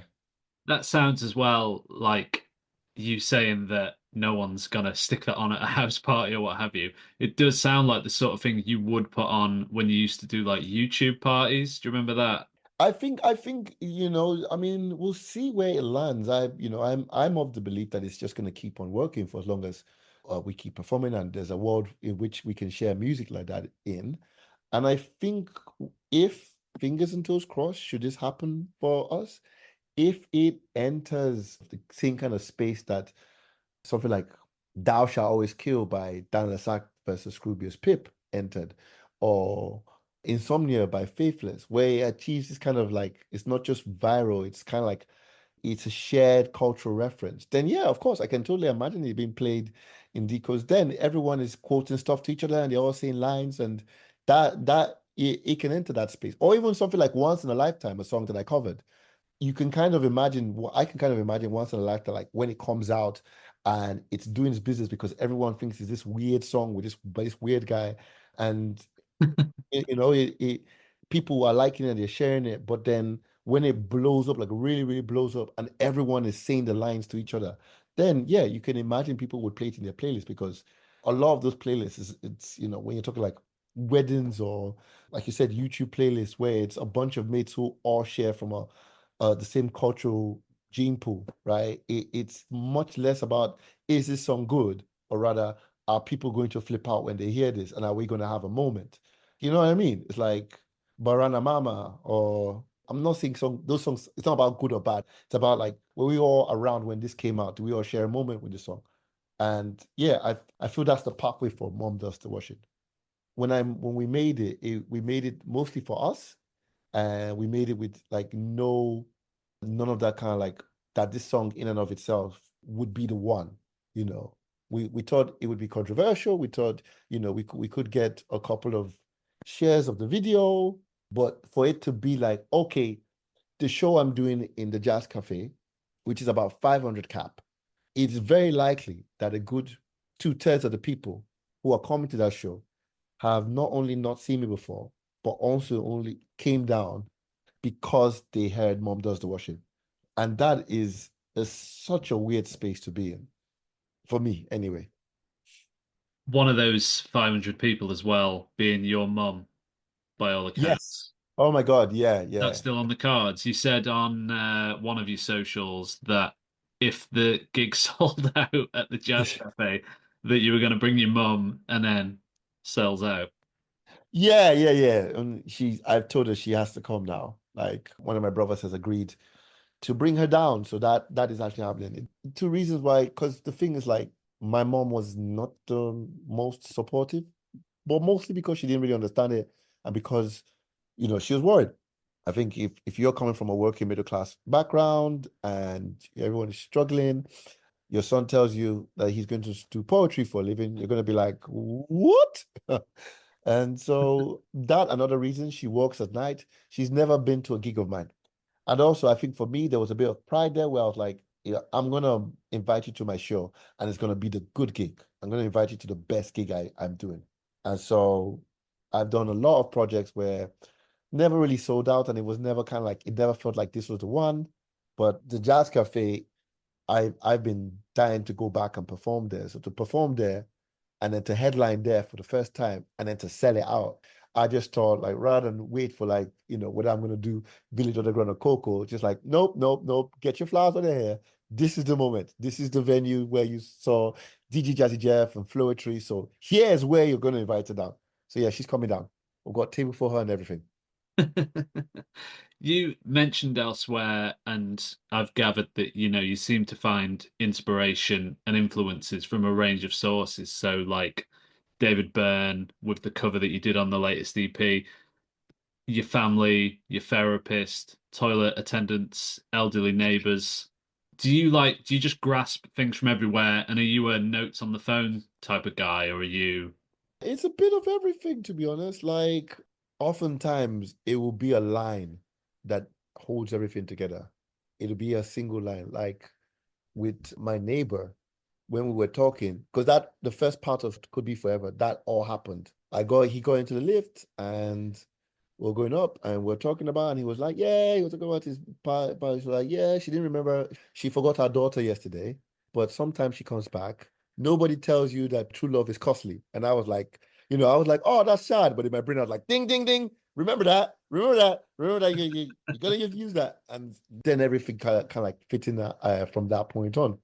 That sounds as well like you saying that no one's gonna stick that on at a house party or what have you. It does sound like the sort of thing you would put on when you used to do like YouTube parties. Do you remember that? I think, I mean, we'll see where it lands. I'm of the belief that it's just going to keep on working for as long as we keep performing and there's a world in which we can share music like that in. And I think if fingers and toes crossed, should this happen for us, if it enters the same kind of space that something like Thou Shalt Always Kill by Dan Lasac versus Scroobius Pip entered, or Insomnia by Faithless, where it achieves this kind of like, it's not just viral, it's kind of like it's a shared cultural reference, then yeah, of course, I can totally imagine it being played in because then everyone is quoting stuff to each other and they're all saying lines and it can enter that space. Or even something like Once in a Lifetime, a song that I covered, you can kind of imagine I can kind of imagine once in a lifetime, like when it comes out and it's doing its business because everyone thinks it's this weird song with this weird guy. And people are liking it, they're sharing it, but then when it blows up, like really, really blows up, and everyone is saying the lines to each other, then yeah, you can imagine people would play it in their playlist because a lot of those playlists it's when you're talking like weddings or like you said, YouTube playlists where it's a bunch of mates who all share from the same cultural gene pool, right? It's much less about is this song good, or rather, are people going to flip out when they hear this, and are we going to have a moment? You know what I mean? It's like Barana Mama, or I'm not saying those songs, it's not about good or bad. It's about like, were we all around when this came out? Do we all share a moment with this song? And yeah, I feel that's the pathway for Mom Does the Washing. When we made we made it mostly for us, and we made it with like none of that kind of like that this song in and of itself would be the one, you know. We thought it would be controversial. We thought, we could get a couple of shares of the video, but for it to be like, okay, the show I'm doing in the Jazz Cafe, which is about 500 cap, it's very likely that a good 2/3 of the people who are coming to that show have not only not seen me before, but also only came down because they heard Mom Does the Washing. And that is such a weird space to be in, for me anyway. One of those 500 people as well being your mum, by all Yes. accounts. Oh my God, yeah, That's yeah. still on the cards. You said on one of your socials that if the gig sold out at the jazz cafe, that you were going to bring your mum and then sells out. Yeah, yeah, yeah. And I've told her she has to come now. Like one of my brothers has agreed to bring her down. So that is actually happening. Two reasons why, because the thing is like my mom was not the most supportive, but mostly because she didn't really understand it and because, she was worried. I think if you're coming from a working middle class background and everyone is struggling, your son tells you that he's going to do poetry for a living, you're going to be like, what? And so that another reason she works at night. She's never been to a gig of mine. And also, I think for me, there was a bit of pride there where I was like, I'm gonna invite you to my show, and it's gonna be the good gig. I'm gonna invite you to the best gig I'm doing. And so I've done a lot of projects where never really sold out, and it was never kind of like it never felt like this was the one. But the Jazz Cafe, I've been dying to go back and perform there. So to perform there and then to headline there for the first time and then to sell it out. I just thought like rather than wait for like, what I'm gonna do, Village Underground or Coco, just like, nope, nope, nope. Get your flowers on the hair. This is the moment. This is the venue where you saw DJ Jazzy Jeff and Floetry. So here's where you're gonna invite her down. So yeah, she's coming down. We've got table for her and everything. You mentioned elsewhere, and I've gathered that you seem to find inspiration and influences from a range of sources. So, like David Byrne with the cover that you did on the latest EP, your family, your therapist, toilet attendants, elderly neighbors. Do you just grasp things from everywhere? And are you a notes on the phone type of guy, or are you? It's a bit of everything, to be honest. Like, oftentimes it will be a line that holds everything together. It'll be a single line. Like with my neighbor, when we were talking, because that the first part of Could Be Forever, that all happened. He got into the lift and we're going up and we're talking about, and he was like, yeah, he was talking about his part. He was like, yeah, she didn't remember. She forgot her daughter yesterday, but sometimes she comes back. Nobody tells you that true love is costly. And I was like, oh, that's sad. But in my brain, I was like, ding, ding, ding. Remember that. Remember that. Remember that. You gotta use that. And then everything kind of like fit in from that point on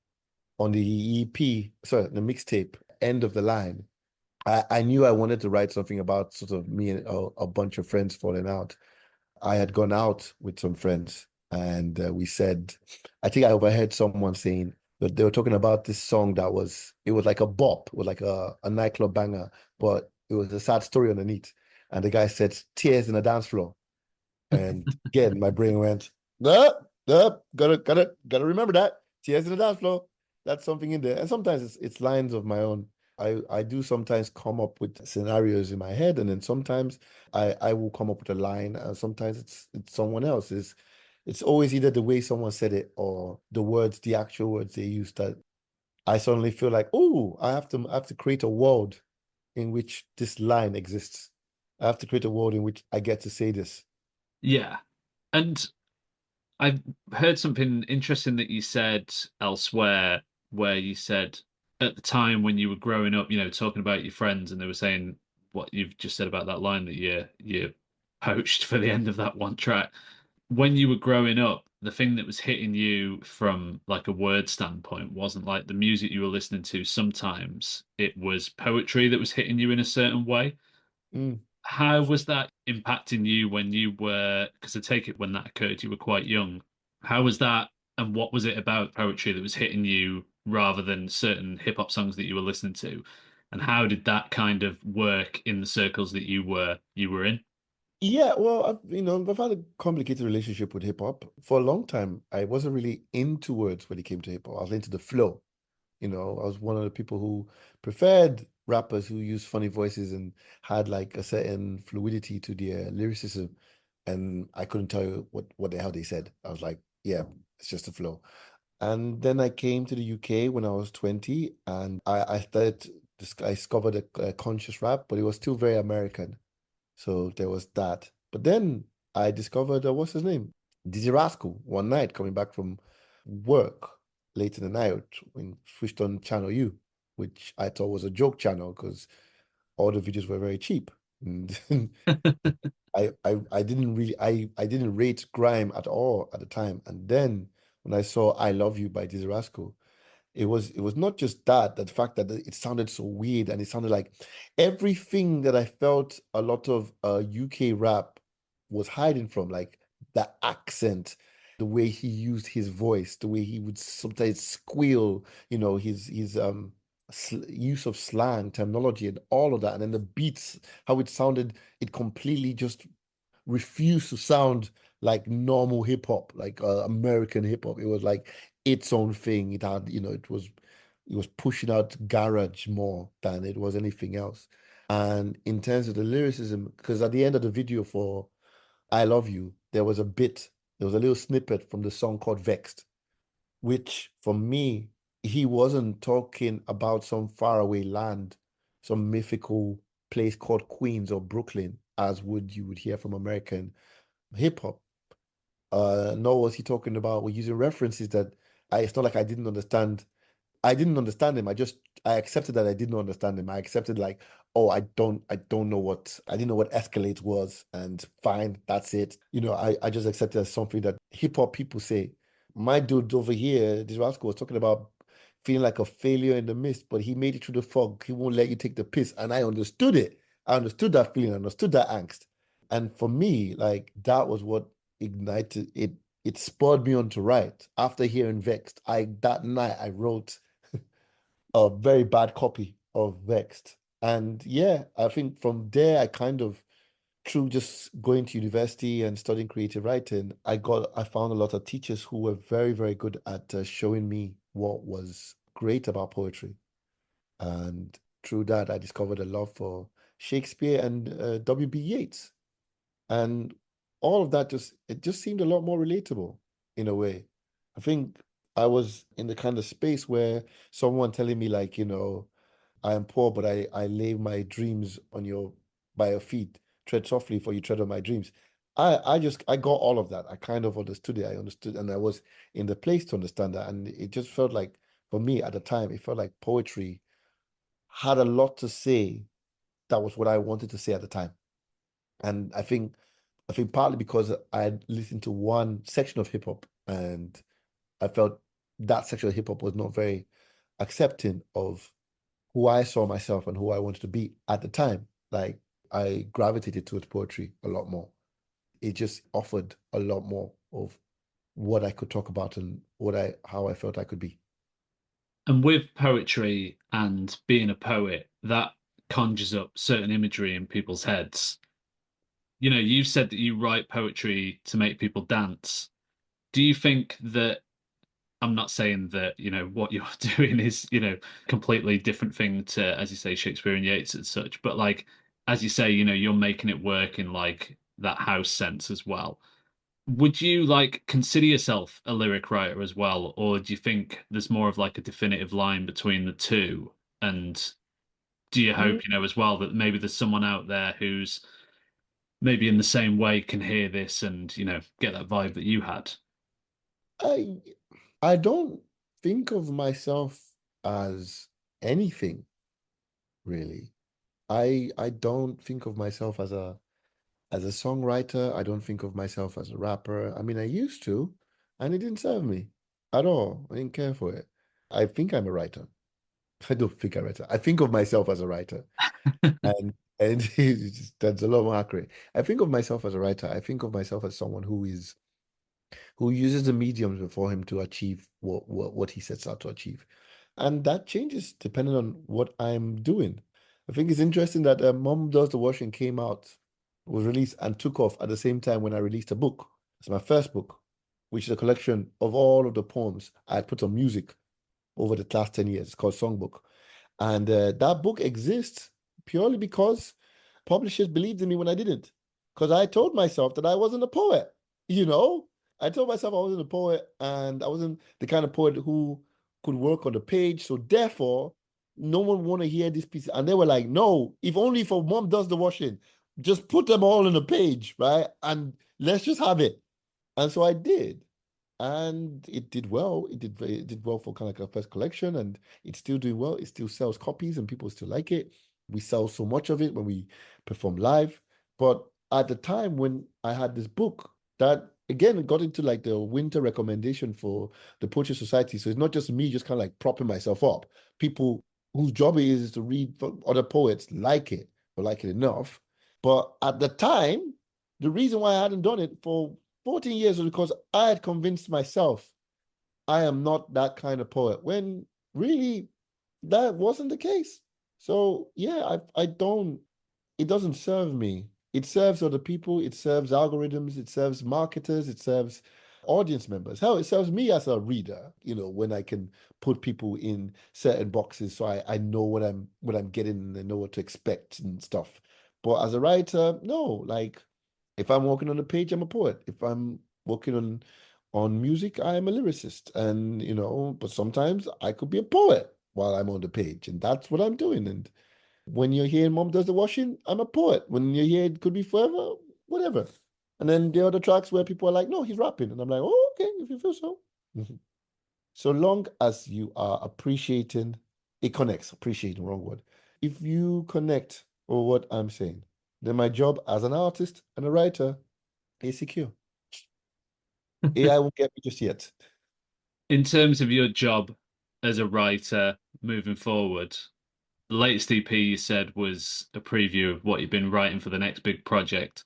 the EP, sorry, the mixtape, End of the Line. I knew I wanted to write something about sort of me and a bunch of friends falling out. I had gone out with some friends and we said, I think I overheard someone saying that they were talking about this song it was like a bop, it was like a nightclub banger, but it was a sad story underneath. And the guy said, Tears in the Dance Floor. And again, my brain went, gotta remember that. Tears in the Dance Floor. That's something in there. And sometimes it's lines of my own. I do sometimes come up with scenarios in my head, and then sometimes I will come up with a line, and sometimes it's someone else's. It's always either the way someone said it or the actual words they use that I suddenly feel like, oh, I have to create a world in which this line exists. I have to create a world in which I get to say this. Yeah. And I've heard something interesting that you said elsewhere, where you said at the time when you were growing up, talking about your friends, and they were saying what you've just said about that line that you poached for the end of that one track. When you were growing up, the thing that was hitting you from like a word standpoint wasn't like the music you were listening to. Sometimes it was poetry that was hitting you in a certain way. Mm. How was that impacting you when you were, because I take it when that occurred, you were quite young. How was that, and what was it about poetry that was hitting you rather than certain hip hop songs that you were listening to? And how did that kind of work in the circles that you were in? Yeah, well, I've had a complicated relationship with hip hop. For a long time, I wasn't really into words when it came to hip hop. I was into the flow. I was one of the people who preferred rappers who used funny voices and had like a certain fluidity to their lyricism. And I couldn't tell you what the hell they said. I was like, yeah, it's just a flow. And then I came to the UK when I was 20 and I discovered a conscious rap, but it was still very American. So there was that. But then I discovered, what's his name? Dizzy Rascal one night coming back from work late in the night when switched on Channel U, which I thought was a joke channel because all the videos were very cheap. And I didn't really I didn't rate grime at all at the time. And then when I saw I Love You by Diz Rascal, it was not just that, the fact that it sounded so weird and it sounded like everything that I felt a lot of UK rap was hiding from, like the accent, the way he used his voice, the way he would sometimes squeal, his use of slang, terminology, and all of that, and then the beats, how it sounded, it completely just refused to sound like normal hip hop, like American hip hop. It was like its own thing. It had, it was pushing out garage more than it was anything else. And in terms of the lyricism, because at the end of the video for I Love You, there was a little snippet from the song called Vexed, which for me, he wasn't talking about some faraway land, some mythical place called Queens or Brooklyn, as you would hear from American hip hop. Nor was he talking about, we're using references that it's not like I didn't understand him. I accepted that I didn't understand him. I accepted, like, oh, I don't know I didn't know what escalate was, and fine, that's it. I just accepted as something that hip hop people say. My dude over here, this rascal, was talking about feeling like a failure in the mist, but he made it through the fog. He won't let you take the piss. And I understood it. I understood that feeling, I understood that angst. And for me, like, that was what ignited it. It spurred me on to write. After hearing Vexed, that night I wrote a very bad copy of Vexed. And yeah, I think from there, I kind of, through just going to university and studying creative writing, I found a lot of teachers who were very, very good at showing me what was great about poetry. And through that, I discovered a love for Shakespeare and W.B. Yeats. And all of that it just seemed a lot more relatable in a way. I think I was in the kind of space where someone telling me, like, I am poor, but I lay my dreams by your feet. Tread softly, for you tread on my dreams. I got all of that. I kind of understood it. I understood, and I was in the place to understand that. And it just felt like, for me at the time, it felt like poetry had a lot to say. That was what I wanted to say at the time. And I think partly because I had listened to one section of hip hop, and I felt that section of hip hop was not very accepting of who I saw myself and who I wanted to be at the time. Like, I gravitated towards poetry a lot more. It just offered a lot more of what I could talk about and how I felt I could be. And with poetry and being a poet, that conjures up certain imagery in people's heads. You said that you write poetry to make people dance. Do you think that, I'm not saying that, what you're doing is, completely different thing to, as you say, Shakespeare and Yeats and such, but like, as you say, you're making it work in like that house sense as well. Would you like consider yourself a lyric writer as well, or do you think there's more of like a definitive line between the two? And do you Mm, hope, as well, that maybe there's someone out there who's maybe in the same way can hear this and, get that vibe that you had? I I don't think of myself as anything really. I don't think of myself as a songwriter. I don't think of myself as a rapper. I mean, I used to, and it didn't serve me at all. I didn't care for it. I think I'm a writer. I don't think I'm a writer. I think of myself as a writer, and that's a lot more accurate. I think of myself as a writer. I think of myself as someone who uses the mediums before him to achieve what he sets out to achieve. And that changes depending on what I'm doing. I think it's interesting that Mom Does the Washing came out, was released, and took off at the same time when I released a book. It's my first book, which is a collection of all of the poems I had put on music over the last 10 years. It's called Songbook. And that book exists purely because publishers believed in me when I didn't. Because I told myself that I wasn't a poet, you know? I told myself I wasn't a poet and I wasn't the kind of poet who could work on the page. So therefore, no one want to hear this piece. And they were like, no, if only for Mom Does the Washing, just put them all on the page, right? And let's just have it. And so I did. And it did well. It did well for kind of like a first collection, and it's still doing well. It still sells copies and people still like it. We sell so much of it when we perform live. But at the time when I had this book, that again got into like the winter recommendation for the Poetry Society. So it's not just me just kind of like propping myself up. People whose job it is to read other poets like it or like it enough. But at the time, the reason why I hadn't done it for 14 years was because I had convinced myself I am not that kind of poet, when really that wasn't the case. So yeah, I don't, it doesn't serve me. It serves other people, it serves algorithms, it serves marketers, it serves audience members. Hell, it serves me as a reader, when I can put people in certain boxes so I know what I'm getting and know what to expect and stuff. But as a writer, no, like if I'm working on a page, I'm a poet. If I'm working on music, I am a lyricist. And but sometimes I could be a poet while I'm on the page, and that's what I'm doing. And when you're hearing Mom Does the Washing, I'm a poet. When you hear It Could Be Forever, whatever. And then the other tracks where people are like, no, he's rapping. And I'm like, oh, okay, if you feel so. So long as you are appreciating, it connects, appreciating, wrong word. If you connect with what I'm saying, then my job as an artist and a writer is secure. AI won't get me just yet. In terms of your job as a writer moving forward, the latest EP you said was a preview of what you've been writing for the next big project.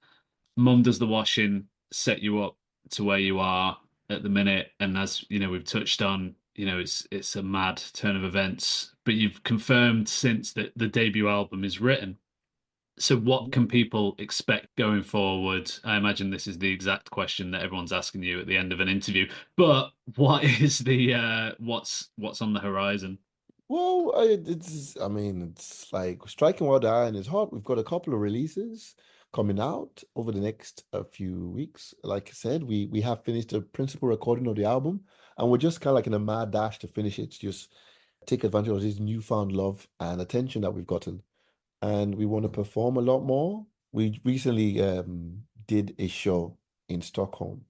Mum Does the Washing set you up to where you are at the minute, and as you know, we've touched on, it's a mad turn of events. But you've confirmed since that the debut album is written. So what can people expect going forward? I imagine this is the exact question that everyone's asking you at the end of an interview. But what is the what's on the horizon? Well, I mean, it's like striking while the iron is hot. We've got a couple of releases coming out over the next few weeks. Like I said, we have finished the principal recording of the album, and we're just kind of like in a mad dash to finish it, to just take advantage of this newfound love and attention that we've gotten. And we want to perform a lot more. We recently did a show in Stockholm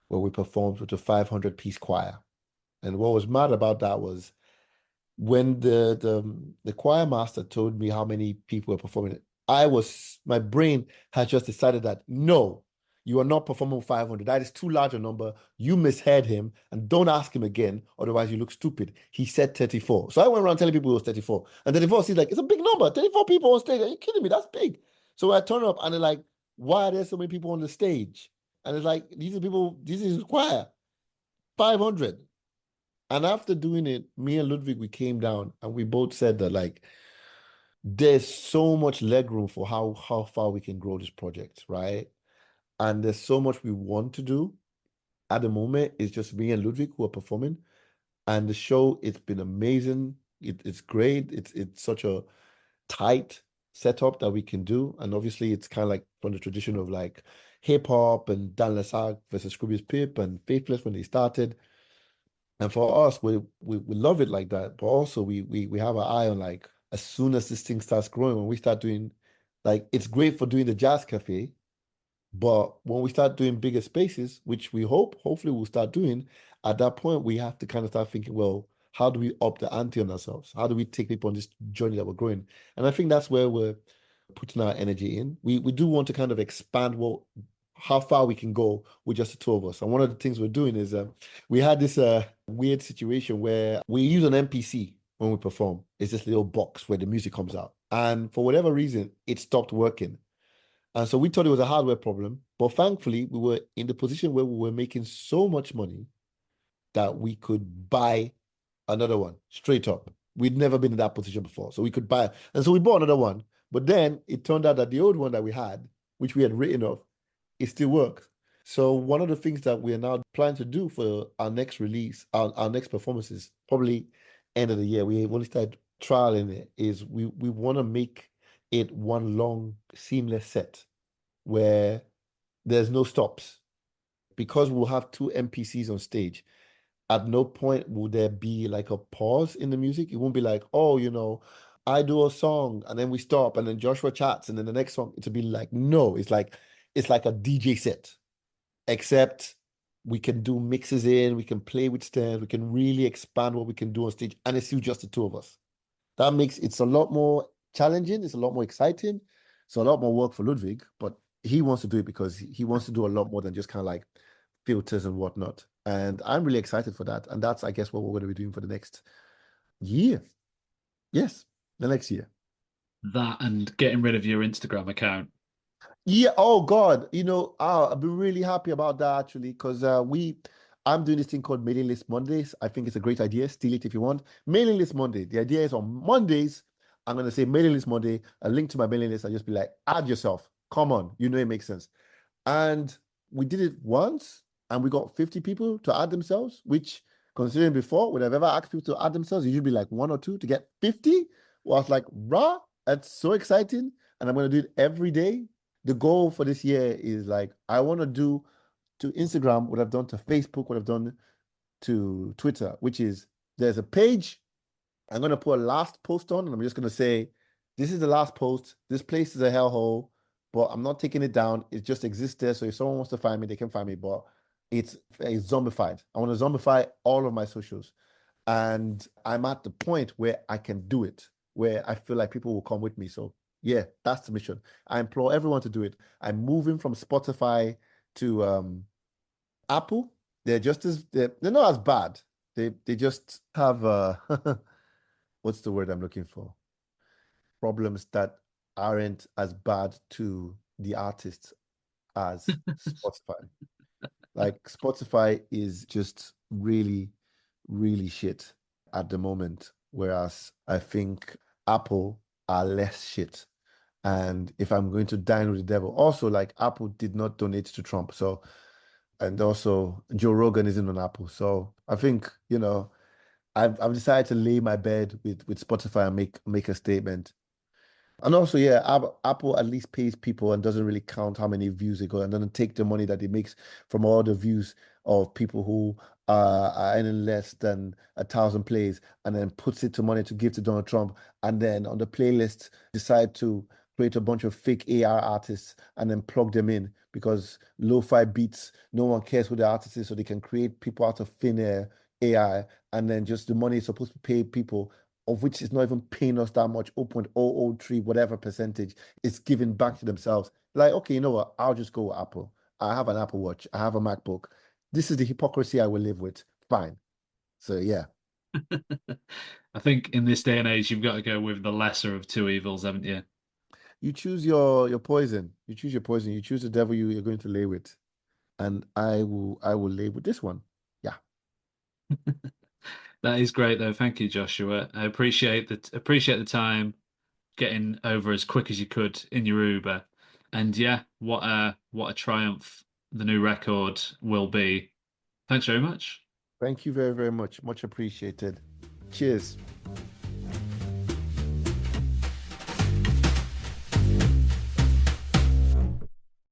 where we performed with a 500-piece choir. And what was mad about that was when the choir master told me how many people were performing it, my brain has just decided that no, you are not performing 500. That is too large a number. You misheard him, and don't ask him again, otherwise you look stupid. He said 34. So I went around telling people it was 34. And 34 seems like it's a big number. 34 people on stage. Are you kidding me? That's big. So I turn up and they're like, why are there so many people on the stage? And it's like, these are people, this is choir. 500. And after doing it, me and Ludwig, we came down and we both said that like there's so much leg room for how far we can grow this project, right? And there's so much we want to do. At the moment, it's just me and Ludwig who are performing. And the show, it's been amazing. It's great. It's such a tight setup that we can do. And obviously it's kind of like from the tradition of like hip hop and Dan Lesag versus Scroobius Pip and Faithless when they started. And for us, we love it like that. But also we have our eye on like as soon as this thing starts growing, when we start doing like it's great for doing the jazz cafe, but when we start doing bigger spaces, which hopefully we'll start doing, at that point we have to kind of start thinking, well, how do we up the ante on ourselves? How do we take people on this journey that we're growing? And I think that's where we're putting our energy in. We do want to kind of expand how far we can go with just the two of us. And one of the things we're doing is we had this weird situation where we use an MPC when we perform. It's this little box where the music comes out. And for whatever reason, it stopped working. And so we thought it was a hardware problem. But thankfully, we were in the position where we were making so much money that we could buy another one straight up. We'd never been in that position before. So we could buy. And so we bought another one. But then it turned out that the old one that we had, which we had written off, it still works. So one of the things that we are now planning to do for our next release, our next performances, probably end of the year, we only started trialing it, is we want to make it one long seamless set where there's no stops. Because we'll have two MPCs on stage, at no point will there be like a pause in the music. It won't be like, oh, I do a song and then we stop and then Joshua chats and then the next song. It'll be like, no, it's like a DJ set, except we can do mixes in, we can play with stands, we can really expand what we can do on stage, and it's still just the two of us. That makes it's a lot more challenging, it's a lot more exciting, it's a lot more work for Ludwig, but he wants to do it because he wants to do a lot more than just kind of like filters and whatnot. And I'm really excited for that. And that's, I guess, what we're going to be doing for the next year. Yes, the next year. That and getting rid of your Instagram account. Yeah. Oh God. I'll be really happy about that actually, because I'm doing this thing called Mailing List Mondays. I think it's a great idea. Steal it if you want. Mailing List Monday. The idea is on Mondays, I'm gonna say Mailing List Monday, a link to my mailing list, and just be like, add yourself. Come on, it makes sense. And we did it once, and we got 50 people to add themselves, which, considering before, when I've ever asked people to add themselves, it usually be like one or two to get 50. Well, I was like, rah, that's so exciting. And I'm going to do it every day. The goal for this year is like, I want to do to Instagram what I've done to Facebook, what I've done to Twitter, which is there's a page I'm gonna put a last post on, and I'm just gonna say, this is the last post. This place is a hellhole, but I'm not taking it down. It just exists there. So if someone wants to find me, they can find me. But it's zombified. I want to zombify all of my socials. And I'm at the point where I can do it, where I feel like people will come with me. So yeah, that's the mission. I implore everyone to do it. I'm moving from Spotify to Apple. They're not as bad. They just have what's the word I'm looking for? Problems that aren't as bad to the artists as Spotify. Like Spotify is just really, really shit at the moment, whereas I think Apple are less shit. And if I'm going to dine with the devil, also like Apple did not donate to Trump, so and also Joe Rogan isn't on Apple, so I think I've decided to lay my bed with Spotify and make a statement. And also, yeah, Apple at least pays people and doesn't really count how many views they got, and doesn't take the money that it makes from all the views of people who are earning less than 1,000 plays, and then puts it to money to give to Donald Trump, and then on the playlist decide to create a bunch of fake AR artists and then plug them in because lo-fi beats, no one cares who the artist is, so they can create people out of thin air AI, and then just the money is supposed to pay people of which is not even paying us that much, 0.003, whatever percentage, is giving back to themselves. Like, okay, you know what? I'll just go with Apple. I have an Apple Watch. I have a MacBook. This is the hypocrisy I will live with. Fine. So yeah, I think in this day and age, you've got to go with the lesser of two evils, haven't you? you choose your poison. You choose your poison. You choose the devil you're going to lay with. And I will lay with this one. Yeah. That is great, though. Thank you, Joshua. I appreciate the time getting over as quick as you could in your Uber. And yeah, what a triumph the new record will be. Thanks very much. Thank you very, very much. Much appreciated. Cheers.